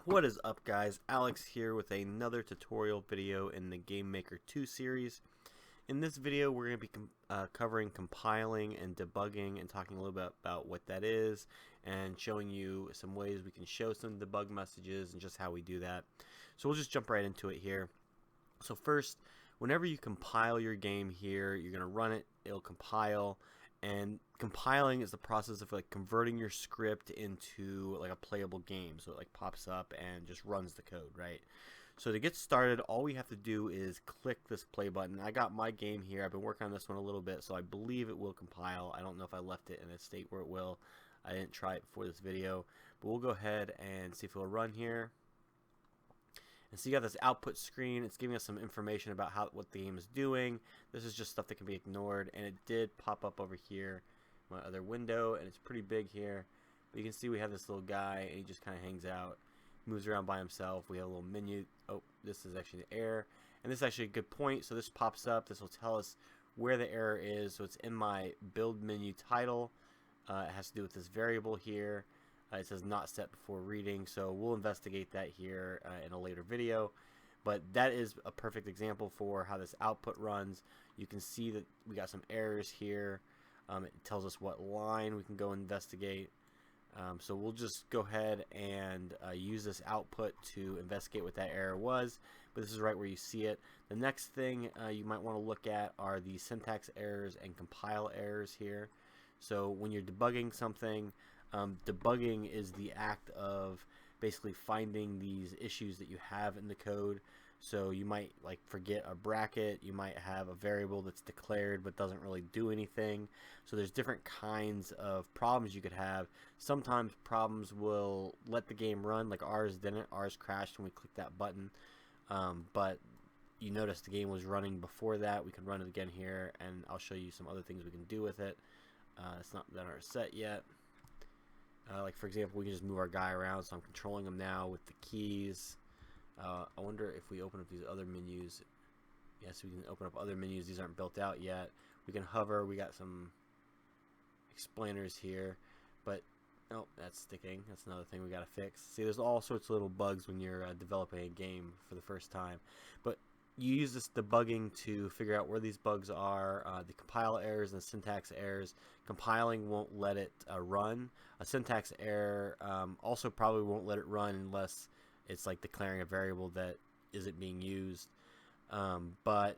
What is up, guys? Alex here with another tutorial video in the GameMaker 2 series. In this video we're going to be covering compiling and debugging and talking a little bit about what that is and showing you some ways we can show some debug messages and just how we do that. So we'll just jump right into it here. So first, whenever you compile your game here, you're going to run it, it'll compile, and compiling is the process of like converting your script into like a playable game. So it like pops up and just runs the code, right? So to get started, all we have to do is click this play button. I got my game here. I've been working on this one a little bit, so I believe it will compile. I don't know if I left it in a state where it will. I didn't try it before this video, but we'll go ahead and see if it'll run here. And so you got this output screen. It's giving us some information about what the game is doing. This is just stuff that can be ignored, and it did pop up over here, my other window, and it's pretty big here. But you can see we have this little guy, and he just kind of hangs out, moves around by himself. We have a little menu. Oh, this is actually the error, and this is actually a good point. So this pops up. This will tell us where the error is. So it's in my build menu title. It has to do with this variable here. It says not set before reading, so we'll investigate that here in a later video. But that is a perfect example for how this output runs. You can see that we got some errors here. It tells us what line we can go investigate. So we'll just go ahead and use this output to investigate what that error was. But this is right where you see it. The next thing you might want to look at are the syntax errors and compile errors here. So when you're debugging something, debugging is the act of basically finding these issues that you have in the code. So you might like forget a bracket, you might have a variable that's declared but doesn't really do anything. So there's different kinds of problems you could have. Sometimes problems will let the game run, like ours didn't. Ours crashed when we clicked that button, but you notice the game was running before that. We can run it again here, and I'll show you some other things we can do with it. It's not done our set yet. Like for example, we can just move our guy around, so I'm controlling him now with the keys. I wonder if we open up these other menus. Yes, we can open up other menus. These aren't built out yet. We can hover. We got some explainers here, but oh, that's sticking. That's another thing we got to fix. See, there's all sorts of little bugs when you're developing a game for the first time, but you use this debugging to figure out where these bugs are, the compile errors and the syntax errors. Compiling won't let it run. A syntax error also probably won't let it run unless it's like declaring a variable that isn't being used. But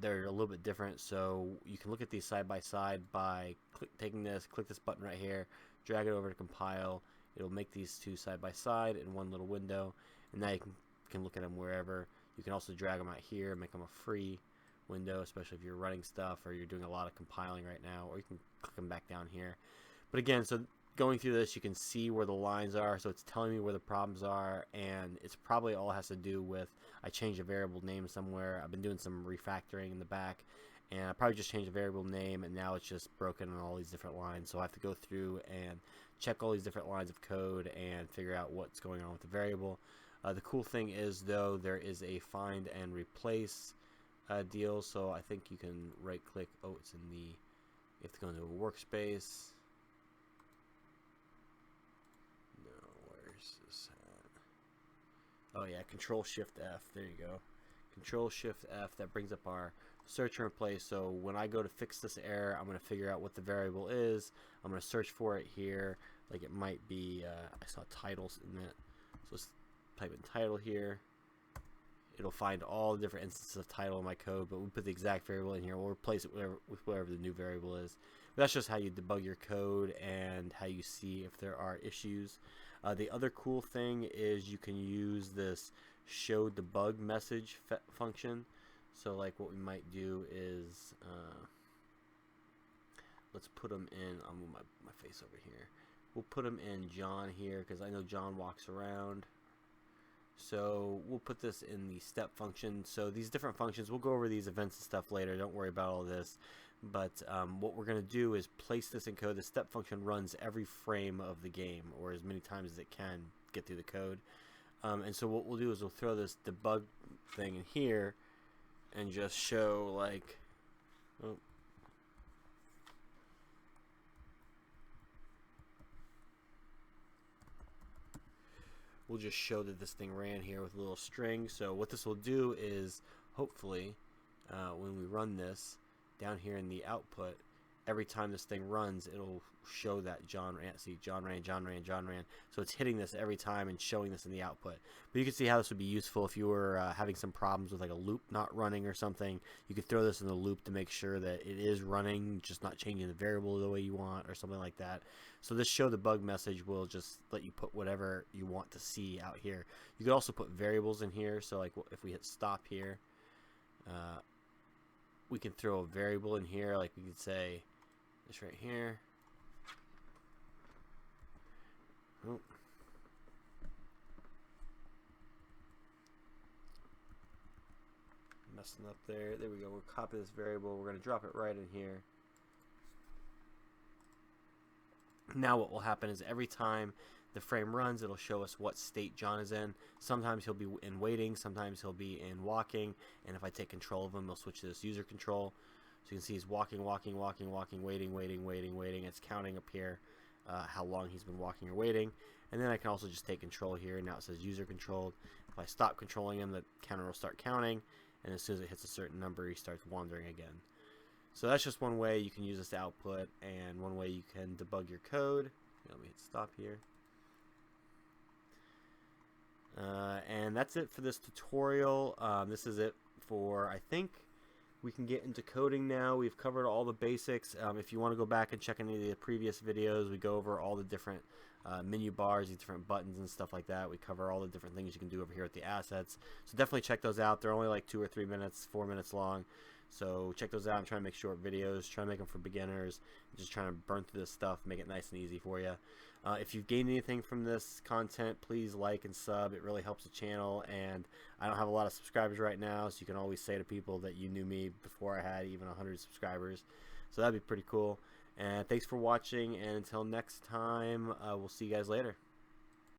they're a little bit different, so you can look at these side by side by taking this, click this button right here, drag it over to compile. It'll make these two side by side in one little window, and now you can look at them wherever. You can also drag them out here, make them a free window, especially if you're running stuff or you're doing a lot of compiling right now, or you can click them back down here. But again, so going through this, you can see where the lines are, so it's telling me where the problems are, and it's probably all has to do with I changed a variable name somewhere. I've been doing some refactoring in the back, and I probably just changed a variable name, and now it's just broken on all these different lines. So I have to go through and check all these different lines of code and figure out what's going on with the variable. The cool thing is, though, there is a find and replace deal, so I think you can right click. Oh, it's in the, you have to go into a workspace. No, where's this at? Oh yeah, Control Shift F, there you go. Control Shift F, that brings up our search and replace. So when I go to fix this error, I'm going to figure out what the variable is. I'm going to search for it here, like it might be, I saw titles in it, so let's type in title here. It'll find all the different instances of title in my code, but we put the exact variable in here. We'll replace it with whatever the new variable is. But that's just how you debug your code and how you see if there are issues. The other cool thing is you can use this show debug message function. So like what we might do is let's put them in. I'll move my face over here. We'll put them in John here because I know John walks around. So we'll put this in the step function. So these different functions, we'll go over these events and stuff later. Don't worry about all this. But what we're going to do is place this in code. The step function runs every frame of the game, or as many times as it can get through the code. And so what we'll do is we'll throw this debug thing in here and just show like, oh, we'll just show that this thing ran here with a little string. So what this will do is, hopefully, when we run this down here in the output, every time this thing runs, it'll show that John ran. See, John ran, John ran, John ran. So it's hitting this every time and showing this in the output. But you can see how this would be useful if you were having some problems with like a loop not running or something. You could throw this in the loop to make sure that it is running, just not changing the variable the way you want or something like that. So this show the bug message will just let you put whatever you want to see out here. You could also put variables in here. So like if we hit stop here, we can throw a variable in here. Like we could say this right here. Oh. Messing up there. There we go. We'll copy this variable. We're going to drop it right in here. Now what will happen is every time the frame runs, it'll show us what state John is in. Sometimes he'll be in waiting, sometimes he'll be in walking, and if I take control of him, he'll switch to this user control. So you can see he's walking, walking, walking, walking, waiting, waiting, waiting, waiting. It's counting up here how long he's been walking or waiting. And then I can also just take control here. Now it says user controlled. If I stop controlling him, the counter will start counting, and as soon as it hits a certain number, he starts wandering again. So that's just one way you can use this output, and one way you can debug your code. Let me hit stop here. And that's it for this tutorial. This is it for, I think we can get into coding now. We've covered all the basics. If you want to go back and check any of the previous videos, we go over all the different menu bars, these different buttons and stuff like that. We cover all the different things you can do over here with the assets. So definitely check those out. They're only like 2 or 3 minutes, 4 minutes long. So check those out. I'm trying to make short videos, trying to make them for beginners, just trying to burn through this stuff, make it nice and easy for you. If you've gained anything from this content, please like and sub. It really helps the channel, and I don't have a lot of subscribers right now, so you can always say to people that you knew me before I had even 100 subscribers. So that'd be pretty cool. And thanks for watching, and until next time, we'll see you guys later.